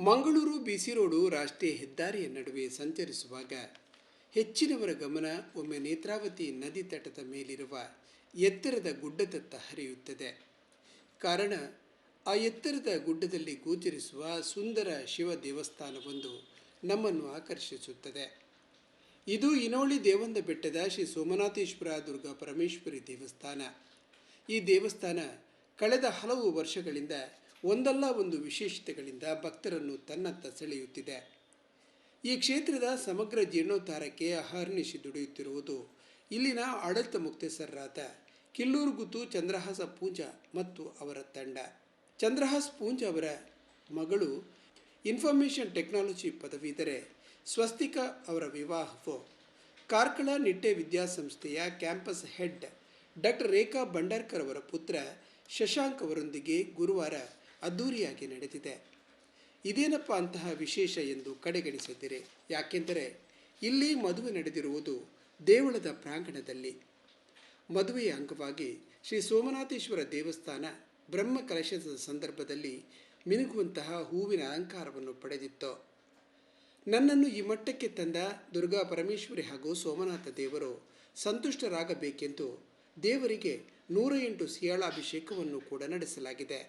ಮಂಗಳೂರು ಬಿಸಿ road ರಾಷ್ಟ್ರೀಯ ಹೆದ್ದಾರಿಯ ನಡುವೆ ಸಂಚರಿಸುವಾಗ ಹೆಚ್ಚಿನವರ ಗಮನ ಒಮ್ಮೆ ನೇತ್ರಾವತಿ ನದಿ ತಟದ ಮೇಲಿರುವ ಎತ್ತರದ ಗುಡ್ಡದತ್ತ ಹರಿಯುತ್ತದೆ. ಕಾರಣ, ಆ ಎತ್ತರದ ಗುಡ್ಡದಲ್ಲಿ ಗೋಚರಿಸುವ ಸುಂದರ ಶಿವ ದೇವಸ್ಥಾನವೊಂದು ನಮ್ಮನ್ನು ಆಕರ್ಷಿಸುತ್ತದೆ. ಇದು ಇನೋಳಿ ದೇವಂದ ಬೆಟ್ಟದ ಶ್ರೀ ಸೋಮನಾಥೇಶ್ವರ ದುರ್ಗಾ ಪರಮೇಶ್ವರಿ ದೇವಸ್ಥಾನ. ಈ ದೇವಸ್ಥಾನ ಕಳೆದ ಹಲವು ವರ್ಷಗಳಿಂದ ಒಂದಲ್ಲ ಒಂದು ವಿಶೇಷತೆಗಳಿಂದ ಭಕ್ತರನ್ನು ತನ್ನತ್ತ ಸೆಳೆಯುತ್ತಿದೆ. ಈ ಕ್ಷೇತ್ರದ ಸಮಗ್ರ ಜೀರ್ಣೋದ್ಧಾರಕ್ಕೆ ಅಹರ್ನಿಶಿ ದುಡಿಯುತ್ತಿರುವುದು ಇಲ್ಲಿನ ಆಡಳಿತ ಮುಕ್ತೇಸರರಾದ ಕಿಲ್ಲೂರುಗುತ್ತು ಚಂದ್ರಹಾಸ ಪೂಂಜಾ ಮತ್ತು ಅವರ ತಂಡ. ಚಂದ್ರಹಾಸ್ ಪೂಂಜಾ ಅವರ ಮಗಳು ಇನ್ಫಾರ್ಮೇಷನ್ ಟೆಕ್ನಾಲಜಿ ಪದವೀಧರೆ ಸ್ವಸ್ತಿಕಾ ಅವರ ವಿವಾಹವು ಕಾರ್ಕಳ ನಿಟ್ಟೆ ವಿದ್ಯಾಸಂಸ್ಥೆಯ ಕ್ಯಾಂಪಸ್ ಹೆಡ್ ಡಾಕ್ಟರ್ ರೇಖಾ ಭಂಡಾರ್ಕರ್ ಅವರ ಪುತ್ರ ಶಶಾಂಕ್ ಅವರೊಂದಿಗೆ ಗುರುವಾರ ಅದ್ದೂರಿಯಾಗಿ ನಡೆದಿದೆ. ಇದೇನಪ್ಪ ಅಂತಹ ವಿಶೇಷ ಎಂದು ಕಡೆಗಣಿಸಿದ್ದೀರಿ. ಯಾಕೆಂದರೆ ಇಲ್ಲಿ ಮದುವೆ ನಡೆದಿರುವುದು ದೇವಳದ ಪ್ರಾಂಗಣದಲ್ಲಿ. ಮದುವೆಯ ಅಂಗವಾಗಿ ಶ್ರೀ ಸೋಮನಾಥೇಶ್ವರ ದೇವಸ್ಥಾನ ಬ್ರಹ್ಮ ಕಲಶದ ಸಂದರ್ಭದಲ್ಲಿ ಮಿನುಗುವಂತಹ ಹೂವಿನ ಅಲಂಕಾರವನ್ನು ಪಡೆದಿತ್ತು. ನನ್ನನ್ನು ಈ ಮಟ್ಟಕ್ಕೆ ತಂದ ದುರ್ಗಾ ಪರಮೇಶ್ವರಿ ಹಾಗೂ ಸೋಮನಾಥ ದೇವರು ಸಂತುಷ್ಟರಾಗಬೇಕೆಂದು ದೇವರಿಗೆ 108 ಸಿಯಾಳಾಭಿಷೇಕವನ್ನು ಕೂಡ ನಡೆಸಲಾಗಿದೆ.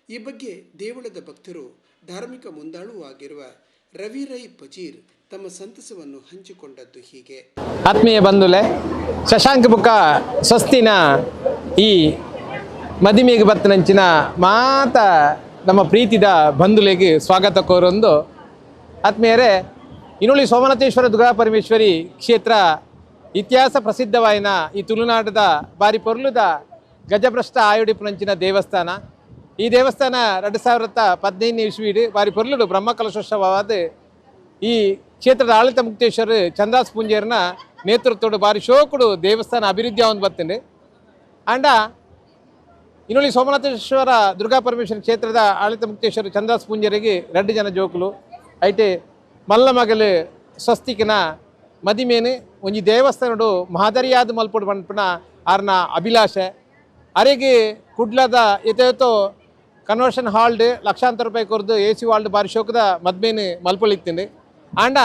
ಈ ಬಗ್ಗೆ ದೇವಳದ ಭಕ್ತರು ಧಾರ್ಮಿಕ ಮುಂದಾಳು ಆಗಿರುವ ರವಿ ರೈ ಪಜೀರ್ ತಮ್ಮ ಸಂತಸವನ್ನು ಹಂಚಿಕೊಂಡದ್ದು ಹೀಗೆ. ಆತ್ಮೀಯ ಬಂಧುಲೆ, ಶಶಾಂಕ್ ಬುಕ್ಕ ಸ್ವಸ್ತಿನ ಈ ಮದಿಮೆಗೆ ಬತ್ತನಂಚಿನ ಮಾತ ನಮ್ಮ ಪ್ರೀತಿದ ಬಂಧುಲೆಗೆ ಸ್ವಾಗತ ಕೋರೊಂದು. ಆತ್ಮೀಯರೇ, ಇನೋಳಿ ಸೋಮನಾಥೇಶ್ವರ ದುರ್ಗಾ ಪರಮೇಶ್ವರಿ ಕ್ಷೇತ್ರ ಇತಿಹಾಸ ಪ್ರಸಿದ್ಧವಾಯಿನ ಈ ತುಳುನಾಡದ ಬಾರಿ ಪೊರ್ಲುದ ಗಜಭ್ರಷ್ಟ ಆಯೋಡಿಪುನಂಚಿನ ದೇವಸ್ಥಾನ. ಈ ದೇವಸ್ಥಾನ 2015 ಇಸ್ವಿಡ್ ಬಾರಿ ಪೊರ್ಲುಡು ಬ್ರಹ್ಮಕಲಶೋತ್ಸವವಾದ ಈ ಕ್ಷೇತ್ರದ ಆಡಳಿತ ಮುಕ್ತೇಶ್ವರ ಚಂದ್ರಹಾಸ್ ಪೂಂಜೇರ್ನ ನೇತೃತ್ವಡು ಬಾರಿ ಶೋಕುಡು ದೇವಸ್ಥಾನ ಅಭಿವೃದ್ಧಿ ಆವಂದು ಬರ್ತಂಡೆ. ಅಂಡ ಇನೋಳಿ ಸೋಮನಾಥೇಶ್ವರ ದುರ್ಗಾ ಪರಮೇಶ್ವರಿ ಕ್ಷೇತ್ರದ ಆಡಳಿತ ಮುಕ್ತೇಶ್ವರ ಚಂದ್ರಹಾಸ್ ಪೂಂಜೇರಿಗೆ 2 ಜನ ಜೋಕುಲು ಐಟೆ ಮಲ್ಲ ಮಗಲು ಸ್ವಸ್ತಿಕನ ಮದಿಮೇನು ಒಂಜಿ ದೇವಸ್ಥಾನಡು ಮಾದರಿಯಾದ ಮಲ್ಪಡು ಪಂಪನ ಆರ್ನ ಅಭಿಲಾಷೆ ಅರೆಗೆ ಕುಡ್ಲದ ಎತ್ತೋ ಕನ್ವರ್ಷನ್ ಹಾಲ್ಡ್ ಲಕ್ಷಾಂತರ ರೂಪಾಯಿ ಕೊರ್ದು AC ವಾಲ್ಡ್ ಬಾರಿ ಶೋಕದ ಮದ್ಮೇನು ಮಲ್ಪೊಳಿತ್ತಿಂಡು. ಆಂಡ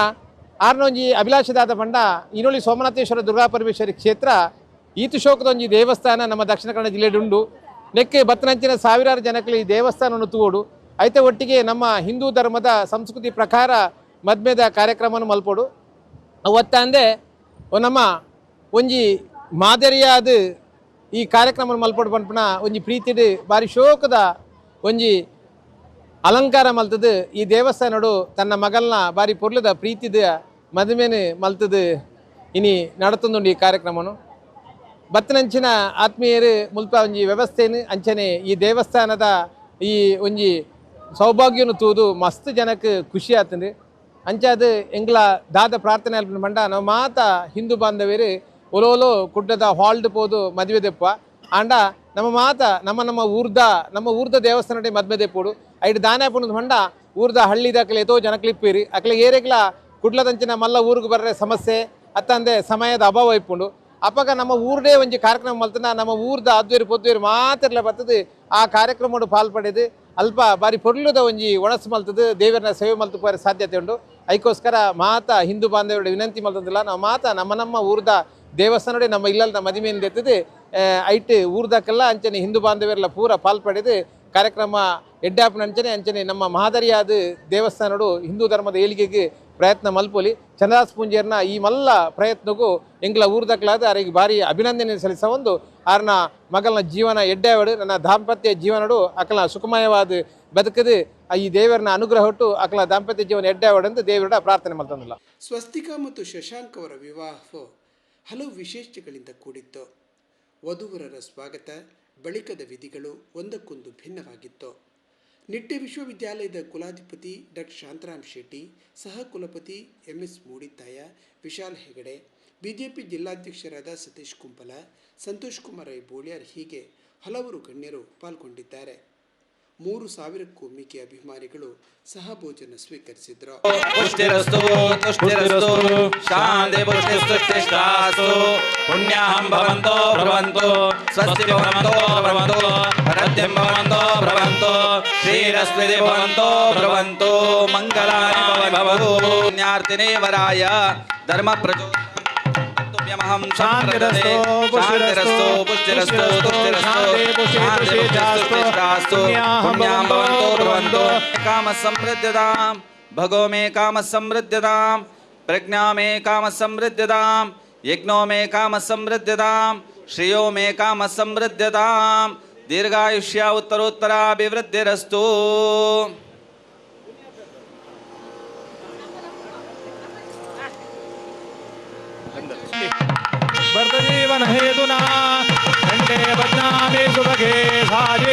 ಆರ್ನೊಂಜಿ ಅಭಿಲಾಷದಾದ ಪಂಡ ಇನೋಳಿ ಸೋಮನಾಥೇಶ್ವರ ದುರ್ಗಾ ಪರಮೇಶ್ವರಿ ಕ್ಷೇತ್ರ ಈತು ಶೋಕದ ಒಂಜಿ ದೇವಸ್ಥಾನ ನಮ್ಮ ದಕ್ಷಿಣ ಕನ್ನಡ ಜಿಲ್ಲೆಡು ಉಂಡು. ನೆಕ್ಕೆ ಬತ್ತನಂಚಿನ ಸಾವಿರಾರು ಜನಕ್ಕೆ ಈ ದೇವಸ್ಥಾನವನ್ನು ತೂಗೋಡು ಐತೆ ಒಟ್ಟಿಗೆ ನಮ್ಮ ಹಿಂದೂ ಧರ್ಮದ ಸಂಸ್ಕೃತಿ ಪ್ರಕಾರ ಮದ್ಮೆದ ಕಾರ್ಯಕ್ರಮವನ್ನು ಮಲ್ಪೋಡು. ಅವತ್ತಂದೆ ನಮ್ಮ ಒಂಜಿ ಮಾದರಿಯಾದ ಈ ಕಾರ್ಯಕ್ರಮ ಮಲ್ಪಡು ಪನ್ಪುನ ಒಂಜಿ ಪ್ರೀತಿಡ್ ಬಾರಿ ಶೋಕದ ಒಂಜಿ ಅಲಂಕಾರ ಮಲ್ತದು ಈ ದೇವಸ್ಥಾನಡು ತನ್ನ ಮಗಲ್ನ ಬಾರಿ ಪೊರ್ಲದ ಪ್ರೀತಿದ ಮದುವೆನು ಮಲ್ತದು ಇನಿ ನಡತೊಂದುಂಡು ಈ ಕಾರ್ಯಕ್ರಮನು ಬತ್ತನಂಚಿನ ಆತ್ಮೀಯರು ಮುಲ್ಪ ಒಂಜಿ ವ್ಯವಸ್ಥೆನು ಅಂಚನೆ ಈ ದೇವಸ್ಥಾನದ ಈ ಒಂಜಿ ಸೌಭಾಗ್ಯನು ತೂದು ಮಸ್ತ್ ಜನಕ್ಕೆ ಖುಷಿ ಆತಂದು ಅಂಚಾದ ಎಂಗ್ಲ ದಾದ ಪ್ರಾರ್ಥನೆ ಅಲ್ಪ ಮಂಡ ನಾವು ಮಾತ ಹಿಂದೂ ಬಾಂಧವ್ಯರು ಒಲೋಲೋ ಕುಡ್ಡದ ಹಾಲ್ಡ್ ಪೋದು ಮದುವೆ ದೆಪ್ಪ ಆಂಡ ನಮ್ಮ ಮಾತ ನಮ್ಮ ಊರ್ದ ದೇವಸ್ಥಾನ ಮದ್ವೆ ದೆಪ್ಪೋಡು ಐದು ದಾನ ಪುಣದ ಮಂಡ ಊರ್ದ ಹಳ್ಳಿದಾಕಲೆ ಎತೋ ಜನಕ್ಲಿಪ್ಪಿರಿ ಅಕ್ಲೆ ಏರೆಗ್ಲ ಕುಡ್ಲದಂಚಿನ ಮಲ್ಲ ಊರಿಗೆ ಬರ್ರೆ ಸಮಸ್ಯೆ ಅತ್ತಂದೆ ಸಮಯದ ಅಭಾವ ಇಪ್ಪುಂಡು ಅಪ್ಪಗ ನಮ್ಮ ಊರ್ದೇ ಒಂಜಿ ಕಾರ್ಯಕ್ರಮ ಮಲ್ತನ ನಮ್ಮ ಊರ್ದ ಅದ್ವೇರು ಪೊದ್ವೇರು ಮಾತಿರ್ಲ ಬರ್ತದೆ ಆ ಕಾರ್ಯಕ್ರಮ ಪಾಲ್ಪಡೆದು ಅಲ್ಪ ಬಾರಿ ಪೊರ್ಲುದ ಒಂಜಿ ಒಣಸು ಮಲ್ತದು ದೇವರನ್ನ ಸೇವೆ ಮಲ್ತುಪಾರೆ ಸಾಧ್ಯತೆ ಉಂಟು ಅದಕ್ಕೋಸ್ಕರ ಮಾತ ಹಿಂದೂ ಬಾಂಧವരുടെ ವಿನಂತಿ ಮಲ್ತದಿಲ್ಲ ನಾವು ಮಾತ ನಮ್ಮ ಊರ್ದ ದೇವಸ್ಥಾನಡೆ ನಮ್ಮ ಇಲ್ಲದ ಮದುವೆಯಿಂದ ಎತ್ತದೆ ಐಟ್ ಊರ್ದಕ್ಕೆಲ್ಲ ಅಂಚನೆ ಹಿಂದೂ ಬಾಂಧವರೆಲ್ಲ ಪೂರ ಪಾಲ್ಪಡೆದು ಕಾರ್ಯಕ್ರಮ ಎಡ್ಡಾಪನ ಅಂಚನೆ ನಮ್ಮ ಮಹಾದರಿಯಾದ ದೇವಸ್ಥಾನಡು ಹಿಂದೂ ಧರ್ಮದ ಏಳಿಗೆಗೆ ಪ್ರಯತ್ನ ಮಲ್ಪೊಲಿ ಚಂದ್ರದಾಸ್ ಪೂಂಜೇರ್ನ ಈ ಮಲ್ಲ ಪ್ರಯತ್ನಕ್ಕೂ ಎಂಗ್ಲ ಊರ್ದಕ್ಲಾದ ಅವರಿಗೆ ಭಾರಿ ಅಭಿನಂದನೆ ಸಲ್ಲಿಸ ಒಂದು ಆರ್ನ ಮಗಲ್ನ ಜೀವನ ಎಡ್ಡಾವಡು ನನ್ನ ದಾಂಪತ್ಯ ಜೀವನಡು ಅಕಲ ಸುಖಮಯವಾದ ಬದುಕದು ಈ ದೇವರನ್ನ ಅನುಗ್ರಹ ಹೊಟ್ಟು ಅಕಲ ದಾಂಪತ್ಯ ಜೀವನ ಎಡ್ಡಾವಡೆಂದು ದೇವರ ಪ್ರಾರ್ಥನೆ ಮಾಡ್ತಾನಲ್ಲ. ಸ್ವಸ್ತಿಕಾ ಮತ್ತು ಶಶಾಂಕ್ ಅವರ ವಿವಾಹವು ಹಲವು ವಿಶೇಷಗಳಿಂದ ಕೂಡಿತ್ತು. ವಧುವರರ ಸ್ವಾಗತ ಬಳಿಕದ ವಿಧಿಗಳು ಒಂದಕ್ಕೊಂದು ಭಿನ್ನವಾಗಿತ್ತು. ನಿಟ್ಟೆ ವಿಶ್ವವಿದ್ಯಾಲಯದ ಕುಲಾಧಿಪತಿ ಡಾಕ್ಟರ್ ಶಾಂತರಾಮ್ ಶೆಟ್ಟಿ, ಸಹ ಕುಲಪತಿ MS ಮೂಡಿತಾಯ, ವಿಶಾಲ್ ಹೆಗಡೆ, ಬಿಜೆಪಿ ಜಿಲ್ಲಾಧ್ಯಕ್ಷರಾದ ಸತೀಶ್ ಕುಂಪಲ, ಸಂತೋಷ್ ಕುಮಾರ್ ಐ ಬೋಳ್ಯಾರ್ ಹೀಗೆ ಹಲವರು ಗಣ್ಯರು ಪಾಲ್ಗೊಂಡಿದ್ದಾರೆ. 3,000ಕ್ಕೂ ಮಿಕ್ಕಿ ಅಭಿಮಾನಿಗಳು ಸಹ ಭೋಜನ ಸ್ವೀಕರಿಸಿದ್ರು. ಧರ್ಮ ಪ್ರಚೋ शांतिरस्तु पुष्टिरस्तु पुष्टिरस्तु तुष्टिरस्तु पुण्यां भवन्तो भवन्तो कामः समृद्ध्यतां भगो मे कामः समृद्ध्यतां प्रज्ञा मे कामः समृद्ध्यतां यज्ञो मे कामः समृद्ध्यतां श्रेयो मे कामः समृद्ध्यतां दीर्घायुष्या उत्तरोत्तराभिवृद्धिरस्तु. वर्तजीवन हेतुना कंठे बध्नामि सुभगे साजे